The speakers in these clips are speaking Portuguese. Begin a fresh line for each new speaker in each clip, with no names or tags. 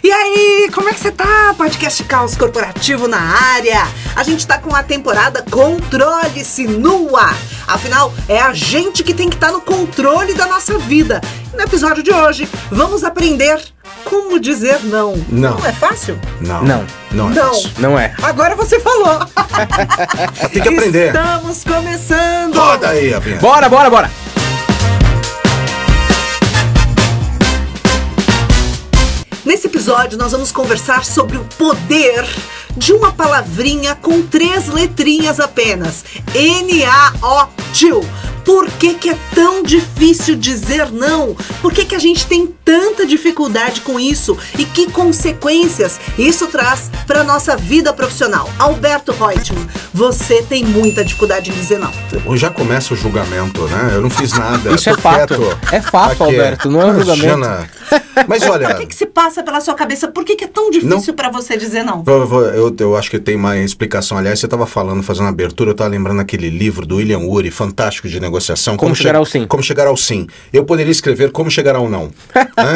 E aí, como é que você tá? Podcast Caos Corporativo na área. A gente tá com a temporada Controle-se no ar. Afinal, é a gente que tem que estar no controle da nossa vida. E no episódio de hoje, vamos aprender como dizer não.
Não.
Não é fácil?
Não é fácil.
Não é.
Agora você falou.
Tem que aprender.
Estamos começando.
Roda aí, Abinha.
Bora!
Nesse episódio, nós vamos conversar sobre o poder de uma palavrinha com 3 letrinhas apenas. N-A-O-T-I-O. Por que é tão difícil dizer não? Por que a gente tem tanta dificuldade com isso? E que consequências isso traz para nossa vida profissional? Alberto Reutemann, você tem muita dificuldade em dizer não.
Já começa o julgamento, né? Eu não fiz nada.
Isso é fato. É fato,
Aqui,
Alberto, não é um julgamento.
Jana. Mas olha...
O que se passa pela sua cabeça? Por que é tão difícil para você dizer não?
Eu acho que tem uma explicação. Aliás, você estava falando, fazendo a abertura, eu estava lembrando aquele livro do William Ury, fantástico de negociação.
Como chegar ao sim.
Como chegar ao sim. Eu poderia escrever como chegar ao não.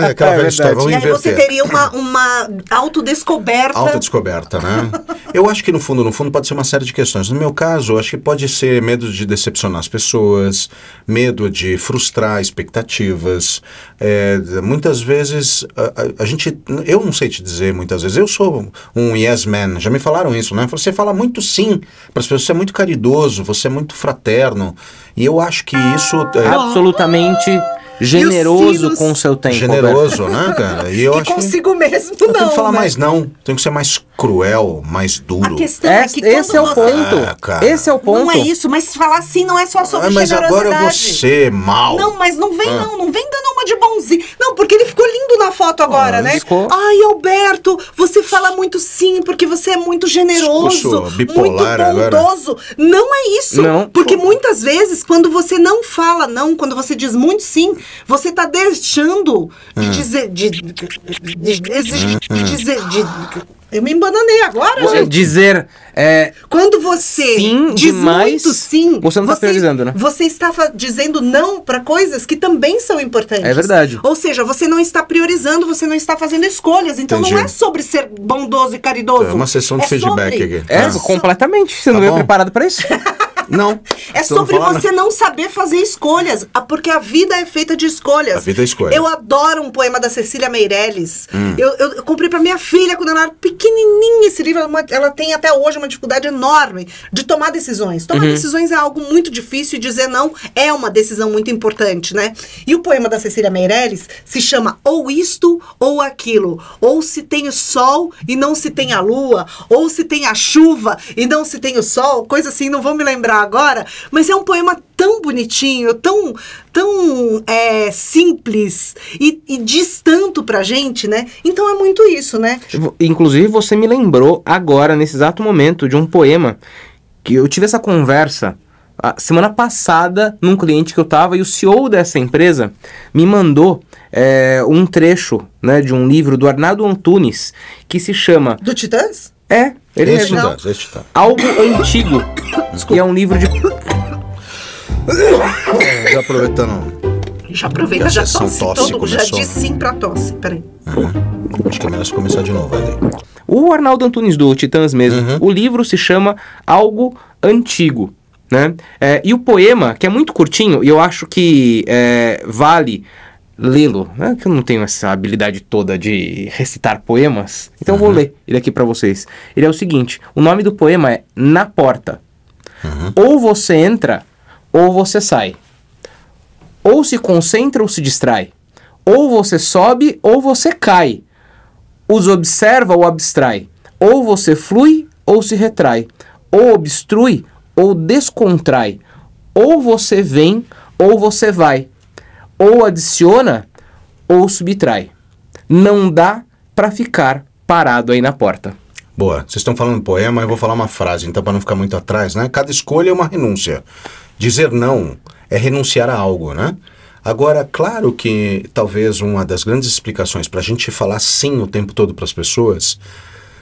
Aquela velha história, vamos inverter.
E aí você teria uma autodescoberta.
Autodescoberta, né? Eu acho que no fundo pode ser uma série de questões. No meu caso, eu acho que pode ser medo de decepcionar as pessoas, medo de frustrar expectativas. Muitas vezes, eu não sei te dizer muitas vezes, eu sou um yes man, já me falaram isso, né? Você fala muito sim para as pessoas, você é muito caridoso, você é muito fraterno, e eu acho que isso...
Absolutamente generoso com o seu tempo.
Generoso, Alberto, né, cara? E eu acho
consigo mesmo
eu
não,
tenho que falar
né?
mais não, tenho que ser mais cruel, mais duro.
A questão é que
esse é o ponto. Esse é o ponto.
Não é isso, mas falar assim não é só sobre
mas
generosidade.
agora eu vou ser mal.
Não, mas não vem não vem dando uma de bonzinho. Não, porque ele ficou lindo na foto agora, né?
Ficou.
Ai, Alberto, você fala muito sim, porque você é muito generoso,
Discurso bipolar
muito bondoso.
agora.
Não é isso.
Não.
Porque muitas vezes, quando você não fala não, quando você diz muito sim, você tá deixando de dizer... Eu me embananei agora, gente.
Dizer...
Quando você
sim
diz
demais,
muito sim,
você não está priorizando, né?
Você está dizendo não para coisas que também são importantes.
É verdade.
Ou seja, você não está priorizando, você não está fazendo escolhas. Então
Entendi.
não é sobre ser bondoso e caridoso.
É uma sessão de feedback aqui.
Completamente. Você não veio preparado para isso?
Não.
É sobre você não saber fazer escolhas, porque a vida é feita de escolhas.
A vida é escolha.
Eu adoro um poema da Cecília Meirelles. Eu comprei pra minha filha quando ela era pequenininha esse livro. Ela tem até hoje uma dificuldade enorme de tomar decisões. Tomar decisões é algo muito difícil e dizer não é uma decisão muito importante, né? E o poema da Cecília Meirelles se chama Ou Isto ou Aquilo. Ou se tem o sol e não se tem a lua. Ou se tem a chuva e não se tem o sol. Coisa assim, não vou me lembrar agora, mas é um poema tão bonitinho, tão simples e diz tanto pra gente, né? Então é muito isso, né?
Inclusive, você me lembrou agora, nesse exato momento, de um poema que eu tive essa conversa a semana passada num cliente que eu tava, e o CEO dessa empresa me mandou um trecho, né, de um livro do Arnaldo Antunes que se chama...
Do Titãs?
Ele
Esse
mesmo.
tá.
Algo Antigo. Que é um livro de...
Já aproveitando.
Já aproveita, já tosse.
Tosse
Já
começou,
disse sim pra tosse. Peraí.
Acho que é melhor começar de novo, vai daí.
O Arnaldo Antunes do Titãs mesmo. O livro se chama Algo Antigo, né? E o poema, que é muito curtinho, e eu acho que vale lê-lo, né? Que eu não tenho essa habilidade toda de recitar poemas, então eu vou ler ele aqui pra vocês. Ele é o seguinte: o nome do poema é Na Porta. Ou você entra, ou você sai. Ou se concentra ou se distrai. Ou você sobe, ou você cai. Os observa ou abstrai. Ou você flui, ou se retrai. Ou obstrui, ou descontrai. Ou você vem, ou você vai. Ou adiciona, ou subtrai. Não dá pra ficar parado aí na porta.
Boa, vocês estão falando poema, eu vou falar uma frase, então para não ficar muito atrás, né? Cada escolha é uma renúncia. Dizer não é renunciar a algo, né? Agora, claro que talvez uma das grandes explicações para a gente falar sim o tempo todo para as pessoas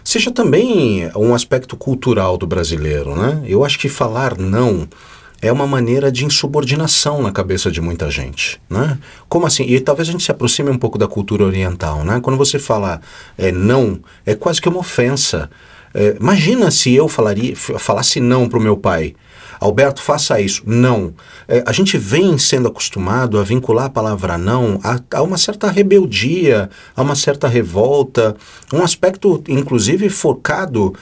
seja também um aspecto cultural do brasileiro, né? Eu acho que falar não é uma maneira de insubordinação na cabeça de muita gente, né? Como assim? E talvez a gente se aproxime um pouco da cultura oriental, né? Quando você fala não, é quase que uma ofensa. Imagina se eu falasse não para o meu pai. Alberto, faça isso. Não. A gente vem sendo acostumado a vincular a palavra não a uma certa rebeldia, a uma certa revolta, um aspecto, inclusive, focado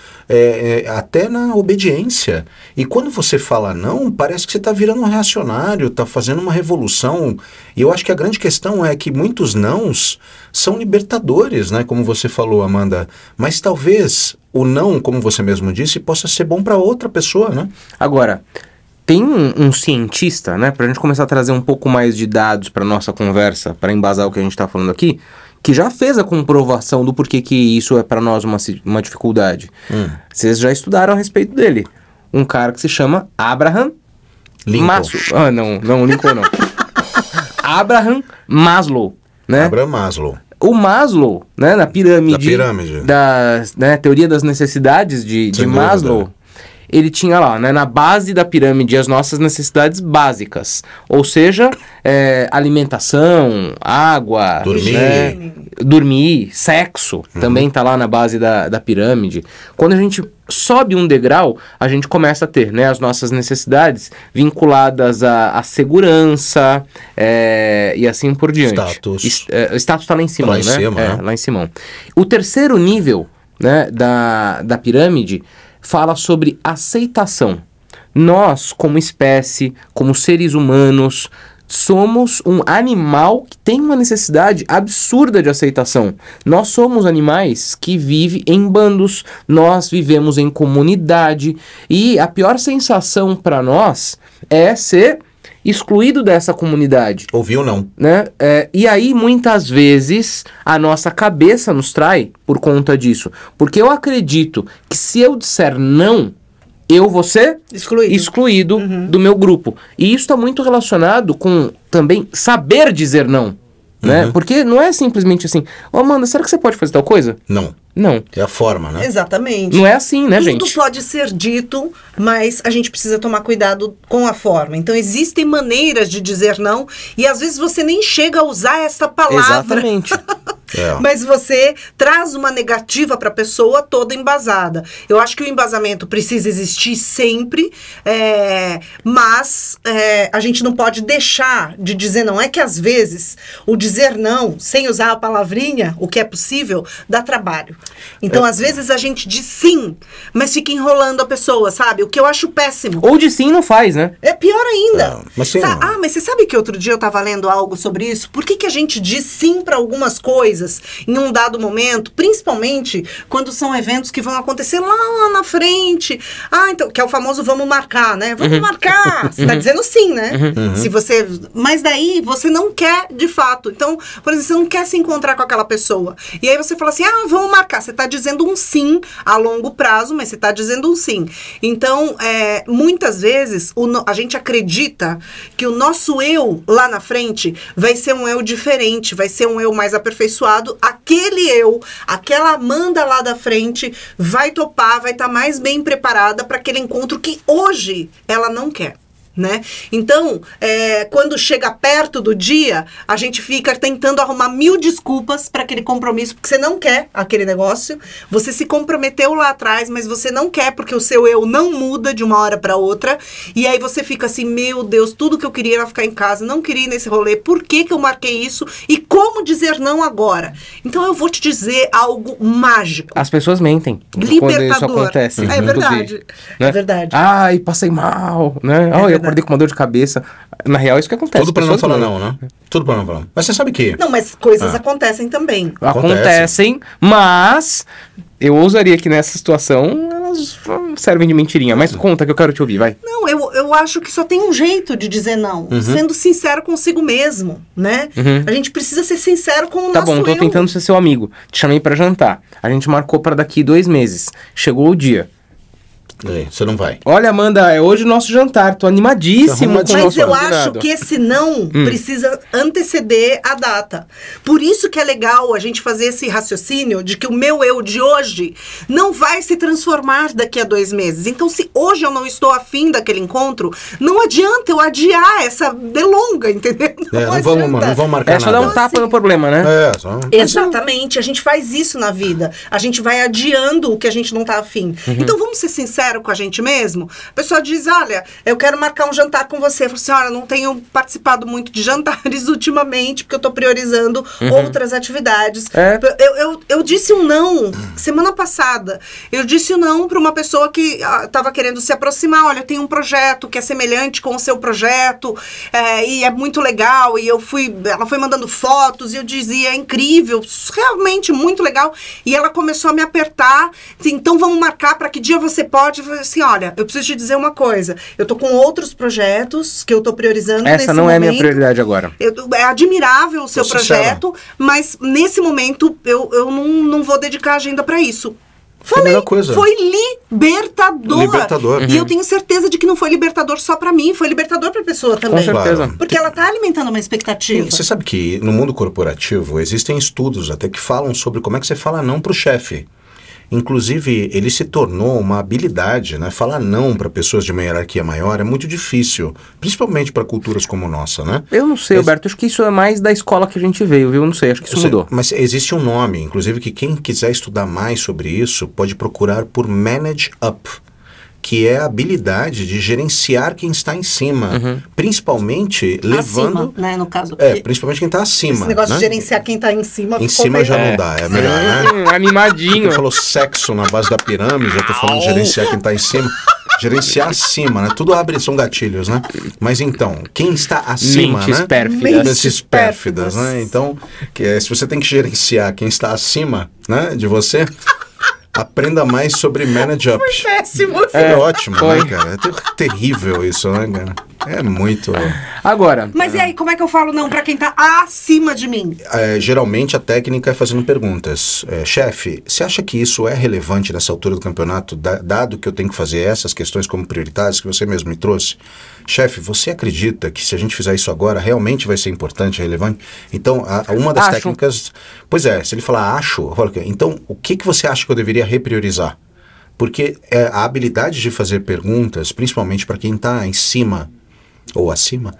até na obediência. E quando você fala não, parece que você está virando um reacionário, está fazendo uma revolução. E eu acho que a grande questão é que muitos nãos são libertadores, né? Como você falou, Amanda. Mas talvez o não, como você mesmo disse, possa ser bom para outra pessoa, né?
Agora, tem um cientista, né, pra gente começar a trazer um pouco mais de dados pra nossa conversa, para embasar o que a gente tá falando aqui, que já fez a comprovação do porquê que isso é pra nós uma dificuldade. Vocês já estudaram a respeito dele. Um cara que se chama Abraham Maslow. Não, Lincoln não. Abraham Maslow, né?
Abraham Maslow.
O Maslow, né, na pirâmide. Da teoria das necessidades de Maslow, ele tinha lá, né, na base da pirâmide, as nossas necessidades básicas. Ou seja, alimentação, água, dormir, sexo, também está lá na base da pirâmide. Quando a gente sobe um degrau, a gente começa a ter, né, as nossas necessidades vinculadas à segurança e assim por diante.
Status.
O status está lá em cima,
né?
Lá em cima. O terceiro nível, né, da pirâmide fala sobre aceitação. Nós, como espécie, como seres humanos, somos um animal que tem uma necessidade absurda de aceitação. Nós somos animais que vivem em bandos, nós vivemos em comunidade, e a pior sensação para nós é ser excluído dessa comunidade.
Ouviu não?
Né? E aí, muitas vezes, a nossa cabeça nos trai por conta disso. Porque eu acredito que se eu disser não, eu vou ser excluído do meu grupo. E isso está muito relacionado com também saber dizer não. Né? Porque não é simplesmente assim, Amanda, será que você pode fazer tal coisa?
Não. É a forma, né?
Exatamente.
Não é assim, né, gente?
Tudo pode ser dito, mas a gente precisa tomar cuidado com a forma. Então, existem maneiras de dizer não, e às vezes você nem chega a usar essa palavra.
Exatamente.
Mas você traz uma negativa para a pessoa toda embasada. Eu acho que o embasamento precisa existir sempre, mas a gente não pode deixar de dizer não. É que às vezes o dizer não, sem usar a palavrinha, o que é possível, dá trabalho. Então, às vezes a gente diz sim, mas fica enrolando a pessoa, sabe? O que eu acho péssimo.
Ou de sim não faz, né?
É pior ainda.
Mas
você sabe que outro dia eu tava lendo algo sobre isso? Por que a gente diz sim para algumas coisas em um dado momento, principalmente quando são eventos que vão acontecer lá na frente? Então, que é o famoso vamos marcar, né? Vamos marcar. Você tá dizendo sim, né? Se você... Mas daí você não quer de fato. Então, por exemplo, você não quer se encontrar com aquela pessoa. E aí você fala assim, vamos marcar. Você está dizendo um sim a longo prazo, mas você está dizendo um sim. Então, muitas vezes, a gente acredita que o nosso eu lá na frente vai ser um eu diferente, vai ser um eu mais aperfeiçoado. Aquele eu, aquela Amanda lá da frente vai topar, vai estar mais bem preparada para aquele encontro que hoje ela não quer. Né? Então, quando chega perto do dia, a gente fica tentando arrumar 1000 desculpas para aquele compromisso, porque você não quer aquele negócio, você se comprometeu lá atrás, mas você não quer porque o seu eu não muda de uma hora para outra, e aí você fica assim, meu Deus, tudo que eu queria era ficar em casa, não queria ir nesse rolê, por que eu marquei isso e como dizer não agora? Então eu vou te dizer algo mágico.
As pessoas mentem quando isso acontece.
É verdade,
né?
É verdade.
Ai, passei mal, né? Eu acordei com uma dor de cabeça. Na real, isso que acontece.
Tudo pra não falar não, né? Tudo pra não falar. Mas você sabe que...
Não, mas coisas acontecem também.
Acontecem, mas eu ousaria que nessa situação elas servem de mentirinha. Mas conta que eu quero te ouvir, vai.
Não, eu acho que só tem um jeito de dizer não. Sendo sincero consigo mesmo, né? A gente precisa ser sincero com o nosso eu. Tá bom,
tô tentando ser seu amigo. Te chamei pra jantar. A gente marcou pra daqui 2 meses. Chegou o dia.
Você não vai.
Olha, Amanda, é hoje o nosso jantar. Tô animadíssimo com o
Mas
nosso
eu
convidado.
acho que esse não precisa anteceder a data. Por isso que é legal a gente fazer esse raciocínio de que o meu eu de hoje não vai se transformar daqui a 2 meses. Então, se hoje eu não estou afim daquele encontro, não adianta eu adiar essa delonga, entendeu?
Não vamos marcar
É só
nada.
dar um tapa no problema, né?
Exatamente, a gente faz isso na vida. A gente vai adiando o que a gente não tá afim. Então vamos ser sinceros com a gente mesmo? A pessoa diz, olha, eu quero marcar um jantar com você. Eu falo assim, olha, não tenho participado muito de jantares ultimamente, porque eu tô priorizando outras atividades. Eu disse um não semana passada. Eu disse um não para uma pessoa que tava querendo se aproximar. Olha, eu tenho um projeto que é semelhante com o seu projeto, e é muito legal. E ela foi mandando fotos e eu dizia, é incrível, realmente muito legal. E ela começou a me apertar, assim, então vamos marcar para que dia você pode. Eu falei assim, olha, eu preciso te dizer uma coisa, eu tô com outros projetos que eu tô priorizando nesse momento.
Essa não é a minha prioridade agora.
É admirável o seu projeto, mas nesse momento eu não vou dedicar agenda para isso. Falei,
coisa.
Foi libertador.
Libertador.
E eu tenho certeza de que não foi libertador só pra mim, foi libertador pra pessoa também.
Com certeza.
Claro.
Porque ela tá alimentando uma expectativa.
Você sabe que no mundo corporativo existem estudos até que falam sobre como é que você fala não pro chefe. Inclusive, ele se tornou uma habilidade, né? Falar não para pessoas de uma hierarquia maior é muito difícil, principalmente para culturas como a nossa, né?
Eu não sei, Alberto, acho que isso é mais da escola que a gente veio, viu? Não sei, acho que isso mudou.
Mas existe um nome, inclusive, que quem quiser estudar mais sobre isso pode procurar por Manage Up, que é a habilidade de gerenciar quem está em cima, principalmente levando...
Acima, né, no caso.
Principalmente quem está acima.
Esse negócio
né?
de gerenciar quem tá em cima...
Em cima já não dá, é melhor, né?
Animadinho.
Você falou sexo na base da pirâmide, eu tô falando de gerenciar quem está em cima. Gerenciar acima, né? Tudo são gatilhos, né? Mas então, quem está acima,
Mentes
né?
pérfidas.
Mentes pérfidas, né? Então, se você tem que gerenciar quem está acima, né, de você... Aprenda mais sobre Manage Up.
Foi péssimo.
Foi ótimo,
foi.
né, cara? É terrível isso, né, cara? É muito...
Agora...
Mas e aí, como é que eu falo não pra quem tá acima de mim?
Geralmente a técnica é fazendo perguntas. Chefe, você acha que isso é relevante nessa altura do campeonato, dado que eu tenho que fazer essas questões como prioritárias que você mesmo me trouxe? Chefe, você acredita que se a gente fizer isso agora, realmente vai ser importante, relevante? Então, uma das técnicas... Pois é, se ele falar acho, eu falo, então, o que você acha que eu deveria repriorizar? Porque a habilidade de fazer perguntas, principalmente para quem está em cima ou acima,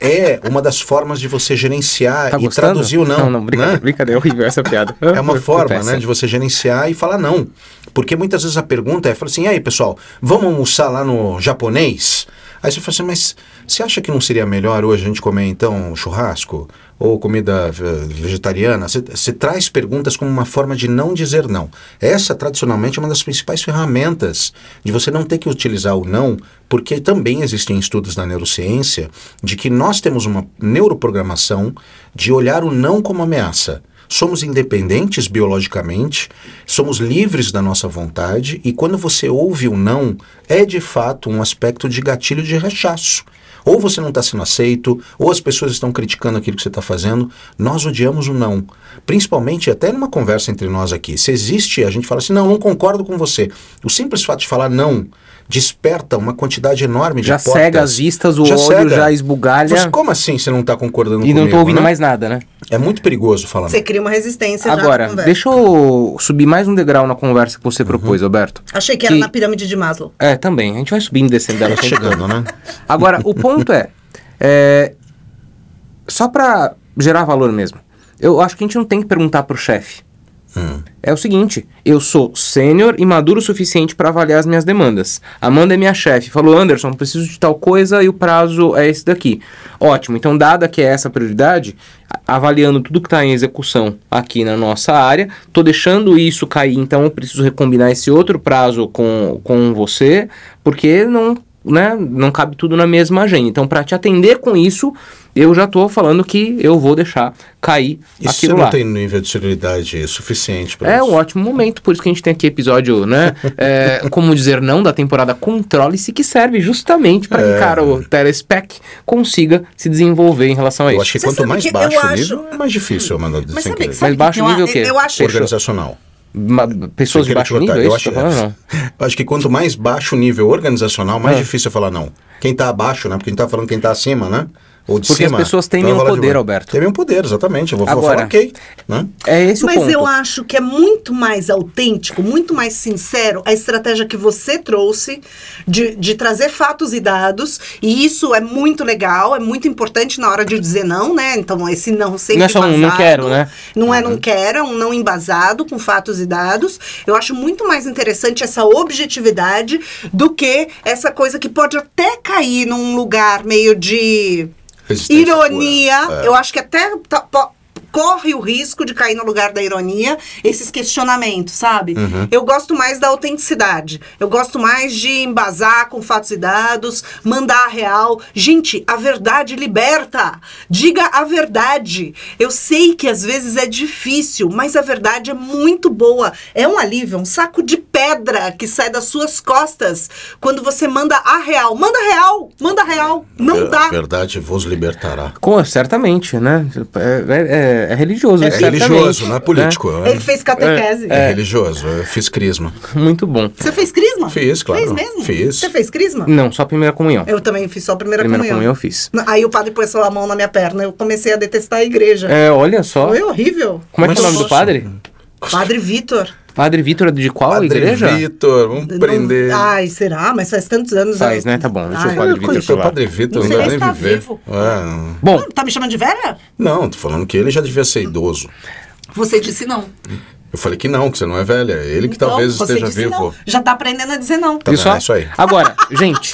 é uma das formas de você gerenciar e traduzir o não.
Não, brincadeira,
né?
brincadeira, é horrível essa piada.
É uma forma, né, de você gerenciar e falar não. Porque muitas vezes a pergunta fala assim, e aí, pessoal, vamos almoçar lá no japonês? Aí você fala assim, mas você acha que não seria melhor hoje a gente comer, então, churrasco? Ou comida vegetariana? Você traz perguntas como uma forma de não dizer não. Essa, tradicionalmente, é uma das principais ferramentas de você não ter que utilizar o não, porque também existem estudos na neurociência de que nós temos uma neuroprogramação de olhar o não como ameaça. Somos independentes biologicamente, somos livres da nossa vontade, e quando você ouve o não, é de fato um aspecto de gatilho de rechaço. Ou você não está sendo aceito, ou as pessoas estão criticando aquilo que você está fazendo. Nós odiamos o não. Principalmente, até numa conversa entre nós aqui. Se existe, a gente fala assim, não concordo com você. O simples fato de falar não desperta uma quantidade enorme de portas.
Já cega as vistas, o olho já esbugalha.
Mas como assim você não está concordando comigo?
E não estou ouvindo mais nada, né?
É muito perigoso falar.
Você cria uma resistência
agora,
já na conversa.
Deixa eu subir mais um degrau na conversa que você propôs, Alberto.
Achei que era na pirâmide de Maslow.
Também. A gente vai subindo e descendo dela.
Chegando, né?
Agora, o ponto só para gerar valor mesmo. Eu acho que a gente não tem que perguntar pro chefe. É o seguinte, eu sou sênior e maduro o suficiente para avaliar as minhas demandas. Amanda é minha chefe, falou, Anderson, preciso de tal coisa e o prazo é esse daqui. Ótimo, então dada que é essa prioridade, avaliando tudo que está em execução aqui na nossa área, tô deixando isso cair, então eu preciso recombinar esse outro prazo com você, porque não cabe tudo na mesma agenda. Então, para te atender com isso, eu já estou falando que eu vou deixar cair
aquilo lá. Isso não tem nível de seriedade suficiente para isso?
É um ótimo momento, por isso que a gente tem aqui episódio, né? Como dizer não, da temporada Controle-se, que serve justamente para que, cara, o telespec consiga se desenvolver em relação a isso.
Eu acho que quanto mais baixo o nível, é mais difícil, Amanda.
Mais baixo o nível o quê?
Eu acho
organizacional.
Pessoas de baixo nível, é isso?
Eu acho que quanto mais baixo o nível organizacional, mais difícil é falar não. Quem está abaixo, né? Porque a gente está falando quem está acima, né? Ou de
porque
cima,
as pessoas temem o poder, Alberto.
Temem o poder, exatamente. Eu vou falar ok. Né?
É esse o ponto.
Mas eu acho que é muito mais autêntico, muito mais sincero a estratégia que você trouxe de trazer fatos e dados. E isso é muito legal, é muito importante na hora de dizer não, né? Então, esse não sempre
não é só um não quero, né?
Não é não quero, é um não embasado com fatos e dados. Eu acho muito mais interessante essa objetividade do que essa coisa que pode até cair num lugar meio de ironia. Eu acho que até corre o risco de cair no lugar da ironia esses questionamentos, sabe? Eu gosto mais da autenticidade. Eu gosto mais de embasar com fatos e dados, mandar a real. Gente, a verdade liberta. Diga a verdade. Eu sei que às vezes é difícil, mas a verdade é muito boa. É um alívio, um saco de pedra que sai das suas costas quando você manda a real. Manda a real, manda a real. Não dá.
A verdade vos libertará.
Certamente, né? É religioso.
É religioso, não é político.
Né? Ele fez catequese.
É religioso, eu fiz crisma.
Muito bom.
Você fez crisma?
Fiz, claro.
Fez mesmo?
Fiz.
Você fez crisma?
Não, só a primeira comunhão.
Eu também fiz só a primeira comunhão.
Primeira comunhão eu fiz.
Aí o padre pôs a mão na minha perna, eu comecei a detestar a igreja.
Olha só.
Foi horrível.
Como é que é o nome do padre?
Padre Vitor.
Padre Vitor de qual
Padre
igreja?
Padre Vitor, vamos prender.
Ai, será? Mas faz tantos anos.
Faz, né? Tá bom. Deixa o Padre Vitor falar.
O Padre Vitor
não
deve
nem
nem
tá
viver.
Vivo.
Bom.
Tá me chamando de velha?
Não, tô falando que ele já devia ser idoso.
Você disse não.
Eu falei que não, que você não é velha. Ele que então, talvez esteja vivo.
Não. Já tá aprendendo a dizer não.
Tá vendo? É isso aí.
Agora, gente,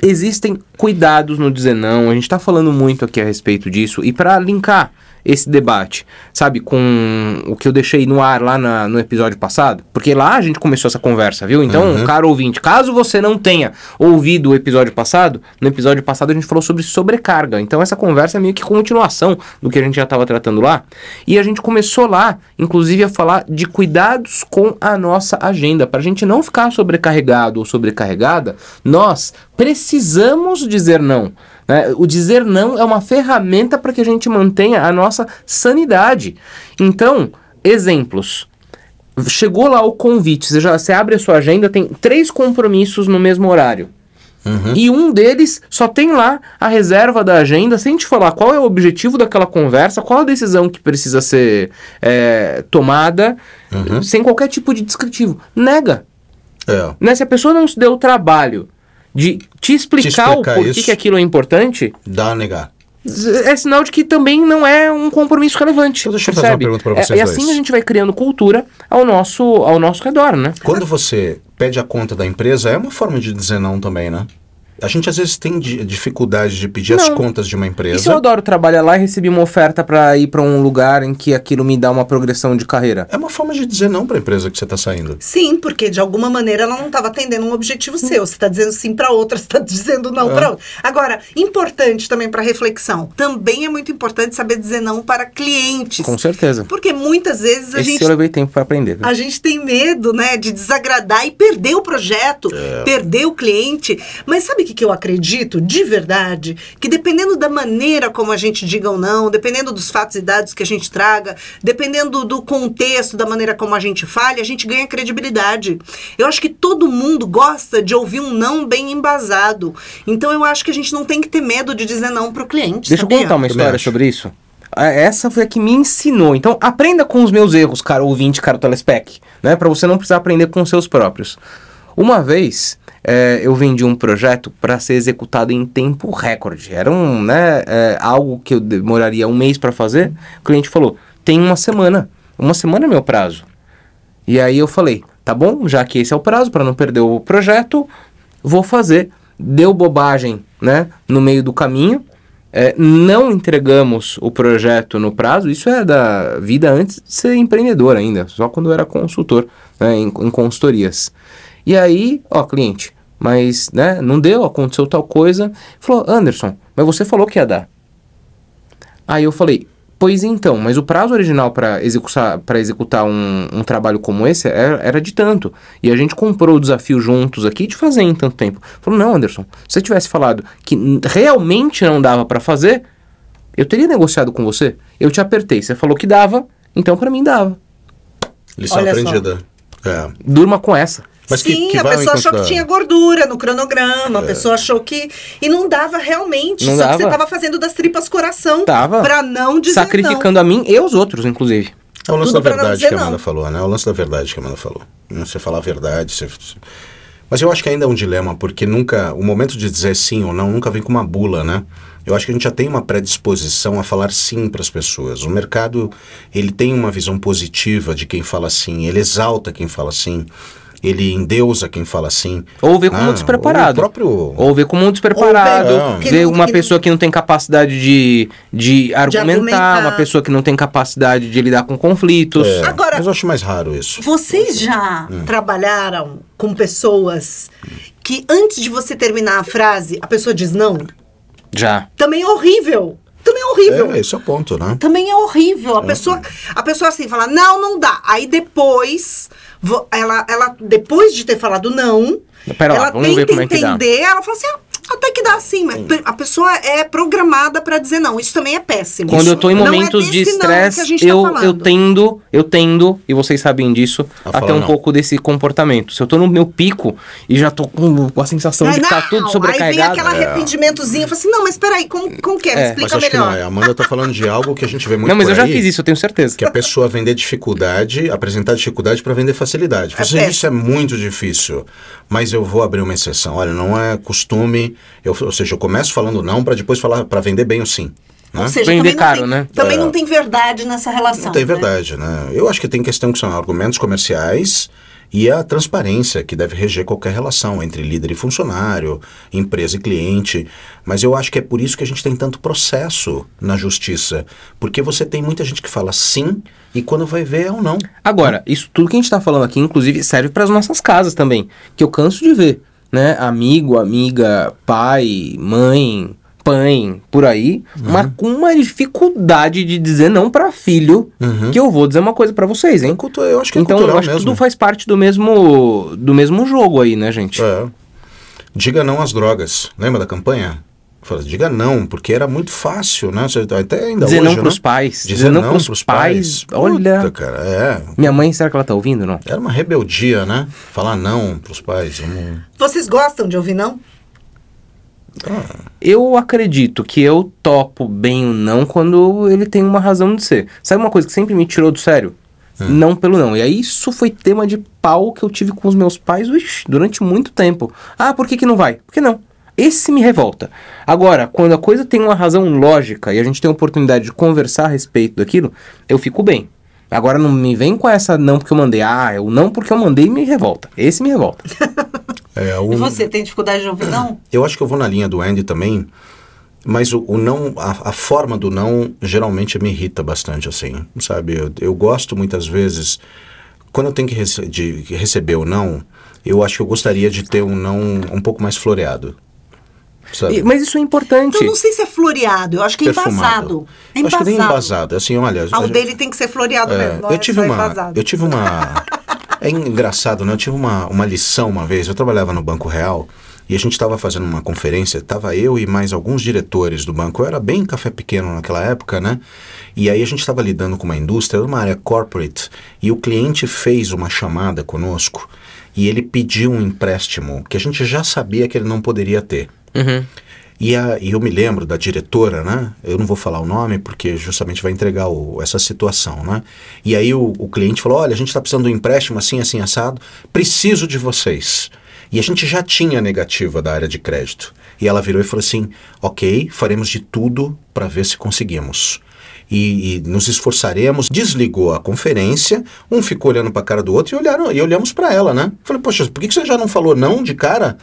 existem cuidados no dizer não. A gente tá falando muito aqui a respeito disso. E para linkar esse debate, sabe, com o que eu deixei no ar lá no episódio passado, porque lá a gente começou essa conversa, viu? Então, caro ouvinte, caso você não tenha ouvido o episódio passado, no episódio passado a gente falou sobre sobrecarga, então essa conversa é meio que continuação do que a gente já estava tratando lá, e a gente começou lá, inclusive, a falar de cuidados com a nossa agenda, para a gente não ficar sobrecarregado ou sobrecarregada, nós precisamos dizer não. O dizer não é uma ferramenta para que a gente mantenha a nossa sanidade. Então, exemplos. Chegou lá o convite, você abre a sua agenda, tem 3 compromissos no mesmo horário. E um deles só tem lá a reserva da agenda, sem te falar qual é o objetivo daquela conversa, qual a decisão que precisa ser tomada, sem qualquer tipo de descritivo. Nega. Né? Se a pessoa não se deu o trabalho de te explicar o porquê que aquilo é importante,
dá a negar.
É sinal de que também não é um compromisso relevante.
Então deixa eu fazer uma pergunta para vocês
dois. E assim a gente vai criando cultura ao nosso redor, né?
Quando você pede a conta da empresa, é uma forma de dizer não também, né? A gente às vezes tem dificuldade de pedir as contas de uma empresa.
E se eu adoro trabalhar lá e recebi uma oferta para ir para um lugar em que aquilo me dá uma progressão de carreira?
É uma forma de dizer não para a empresa que você está saindo.
Sim, porque de alguma maneira ela não estava atendendo um objetivo seu. Você está dizendo sim para outra, você está dizendo não para outra. Agora, importante também para reflexão. Também é muito importante saber dizer não para clientes.
Com certeza.
Porque muitas vezes
eu levei tempo para aprender. Viu?
A gente tem medo, né, de desagradar e perder o projeto, perder o cliente. Mas sabe o que eu acredito, de verdade, que dependendo da maneira como a gente diga ou não, dependendo dos fatos e dados que a gente traga, dependendo do contexto, da maneira como a gente fale, a gente ganha credibilidade. Eu acho que todo mundo gosta de ouvir um não bem embasado. Então eu acho que a gente não tem que ter medo de dizer não pro cliente.
Deixa eu contar uma história sobre isso. Essa foi a que me ensinou. Então, aprenda com os meus erros, cara ouvinte, cara telespec, né? Pra você não precisar aprender com os seus próprios. Uma vez, eu vendi um projeto para ser executado em tempo recorde. Era algo que eu demoraria um mês para fazer. O cliente falou, tem uma semana. Uma semana é meu prazo. E aí eu falei, tá bom, já que esse é o prazo, para não perder o projeto, vou fazer. Deu bobagem, né, no meio do caminho. Não entregamos o projeto no prazo. Isso é da vida antes de ser empreendedor ainda. Só quando eu era consultor, né, em consultorias. E aí, cliente, mas, né, não deu, aconteceu tal coisa. Falou, Anderson, mas você falou que ia dar. Aí eu falei, pois então, mas o prazo original para executar um trabalho como esse era de tanto. E a gente comprou o desafio juntos aqui de fazer em tanto tempo. Falou, não, Anderson, se você tivesse falado que realmente não dava para fazer, eu teria negociado com você. Eu te apertei, você falou que dava, então para mim dava.
Lição
Olha
aprendida.
Durma com essa.
Mas
Sim,
que
a
vai ao
pessoa achou
encontro
que tinha gordura no cronograma, a pessoa achou que... E não dava realmente,
Não
só que
dava.
você tava fazendo das tripas coração
Tava.
pra não dizer
Sacrificando a mim e os outros, inclusive.
É o lance
Tudo
da
pra não
verdade
dizer
que a
não.
Amanda falou, né? É o lance da verdade que a Amanda falou. Você falar a verdade, Mas eu acho que ainda é um dilema, porque o momento de dizer sim ou não nunca vem com uma bula, né? Eu acho que a gente já tem uma predisposição a falar sim para as pessoas. O mercado, ele tem uma visão positiva de quem fala sim, ele exalta quem fala sim, ele endeusa quem fala sim.
Ou vê como um despreparado. Ou vê como um despreparado.
Ou
Vê uma pessoa que não tem capacidade de argumentar, uma pessoa que não tem capacidade de lidar com conflitos.
Agora,
mas eu acho mais raro isso.
Vocês já trabalharam com pessoas que antes de você terminar a frase, a pessoa diz não?
Já.
Também é horrível. Também é horrível.
Esse é o ponto, né?
Também é horrível. A pessoa assim fala, não dá. Aí depois, ela depois de ter falado não,
Pera lá,
ela
vamos ver
tenta
como é que dá.
entender, ela fala assim, até que dá sim, mas a pessoa é programada pra dizer não. Isso também é péssimo.
Quando eu tô em
Não é
momentos de
desse não que a
estresse,
gente tá falando.
eu tendo, e vocês sabem disso,
A
até
falar
um
não.
pouco desse comportamento. Se eu tô no meu pico e já tô com a sensação de que tá tudo
Aí vem
sobrecarregado.
aquele arrependimentozinho, fala assim, não, mas peraí, como que é? Me
Mas
explica
acho que
melhor.
não é. A Amanda tá falando de algo que a gente vê muito
Não, mas
por
eu já
aí,
fiz isso, eu tenho certeza.
que a pessoa vender dificuldade, apresentar dificuldade para vender facilidade. Você
péssimo.
isso é muito difícil, mas eu vou abrir uma exceção. Olha, não é costume, ou seja, eu começo falando não para depois falar para vender bem o sim. Né?
Ou seja,
Vender
também não
caro,
tem,
né?
Também não tem verdade nessa relação.
Não tem
né?
verdade, né? Eu acho que tem questão que são argumentos comerciais e a transparência que deve reger qualquer relação entre líder e funcionário, empresa e cliente. Mas eu acho que é por isso que a gente tem tanto processo na justiça. Porque você tem muita gente que fala sim e quando vai ver é um não.
Agora, isso tudo que a gente tá falando aqui, inclusive, serve para as nossas casas também. Que eu canso de ver, né? Amigo, amiga, pai, mãe, por aí, uma dificuldade de dizer não para filho, que eu vou dizer uma coisa para vocês, hein?
Eu acho que é
Então,
cultural
eu acho que
mesmo.
tudo faz parte do mesmo jogo aí, né, gente?
Diga não às drogas. Lembra da campanha? Fala, diga não, porque era muito fácil, né? Até ainda
Dizer
hoje,
não pros
né?
pais.
Dizer não pros pais.
Olha.
Puta, cara,
Minha mãe, será que ela tá ouvindo, não?
Era uma rebeldia, né? Falar não pros pais.
Vocês gostam de ouvir não?
Eu acredito que eu topo bem o não quando ele tem uma razão de ser. Sabe uma coisa que sempre me tirou do sério? Não pelo não. E aí isso foi tema de pau que eu tive com os meus pais durante muito tempo. Por que não vai? Por que não? Esse me revolta. Agora, quando a coisa tem uma razão lógica e a gente tem a oportunidade de conversar a respeito daquilo, eu fico bem. Agora não me vem com essa não porque eu mandei. O não porque eu mandei me revolta. Esse me revolta.
E você tem dificuldade de ouvir não?
Eu acho que eu vou na linha do Andy também, mas o não, a forma do não geralmente me irrita bastante, assim, sabe? Eu gosto muitas vezes, quando eu tenho que receber o não, eu acho que eu gostaria de ter um não um pouco mais floreado. Sabe?
Mas isso é importante.
Então, não sei se é floreado, eu acho que é embasado. É
acho que nem embasado. Assim, olha,
o dele tem que ser floreado mesmo.
Eu tive uma... É engraçado, né? Eu tive uma lição uma vez. Eu trabalhava no Banco Real e a gente estava fazendo uma conferência. Estava eu e mais alguns diretores do banco. Eu era bem café pequeno naquela época, né? E aí a gente estava lidando com uma indústria, uma área corporate. E o cliente fez uma chamada conosco e ele pediu um empréstimo que a gente já sabia que ele não poderia ter. E eu me lembro da diretora, né? Eu não vou falar o nome porque justamente vai entregar essa situação, né? E aí o cliente falou, olha, a gente está precisando de um empréstimo assim, assim, assado, preciso de vocês. E a gente já tinha a negativa da área de crédito. E ela virou e falou assim, ok, faremos de tudo para ver se conseguimos. E nos esforçaremos. Desligou a conferência, um ficou olhando para a cara do outro e olhamos para ela, né? Falei, poxa, por que você já não falou não de cara?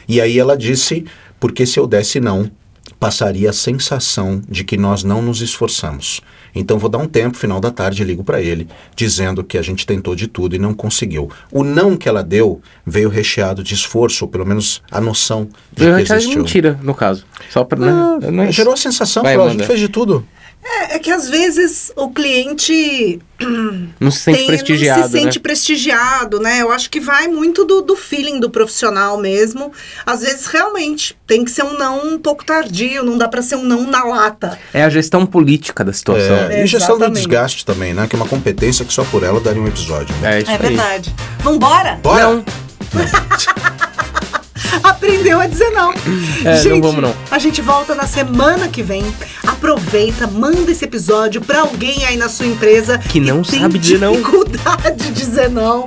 E aí ela disse... Porque se eu desse não, passaria a sensação de que nós não nos esforçamos. Então vou dar um tempo, final da tarde, ligo para ele, dizendo que a gente tentou de tudo e não conseguiu. O não que ela deu veio recheado de esforço, ou pelo menos a noção de que existiu.
Mentira, no caso. Só para...
Gerou a sensação, a gente fez de tudo.
É que às vezes o cliente
Não se sente prestigiado,
não se sente prestigiado, né? Eu acho que vai muito do feeling do profissional mesmo. Às vezes, realmente, tem que ser um não um pouco tardio, não dá pra ser um não na lata.
É a gestão política da situação.
E gestão do
Exatamente.
desgaste também, né? Que é uma competência que só por ela daria um episódio. Né?
É isso
É
aí.
verdade. Vambora?
Bora?
Não,
Aprendeu a dizer não.
não vamos não.
A gente volta na semana que vem. Aproveita, manda esse episódio pra alguém aí na sua empresa
Que não
tem
sabe dizer não.
dificuldade de dizer não.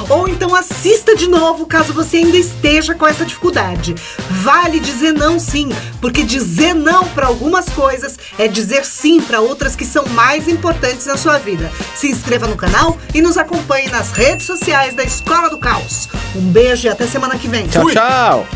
Ou então assista de novo caso você ainda esteja com essa dificuldade. Vale dizer não sim, porque dizer não pra algumas coisas é dizer sim pra outras que são mais importantes na sua vida. Se inscreva no canal e nos acompanhe nas redes sociais da Escola do Caos. Um beijo e até semana que vem.
Tchau, tchau.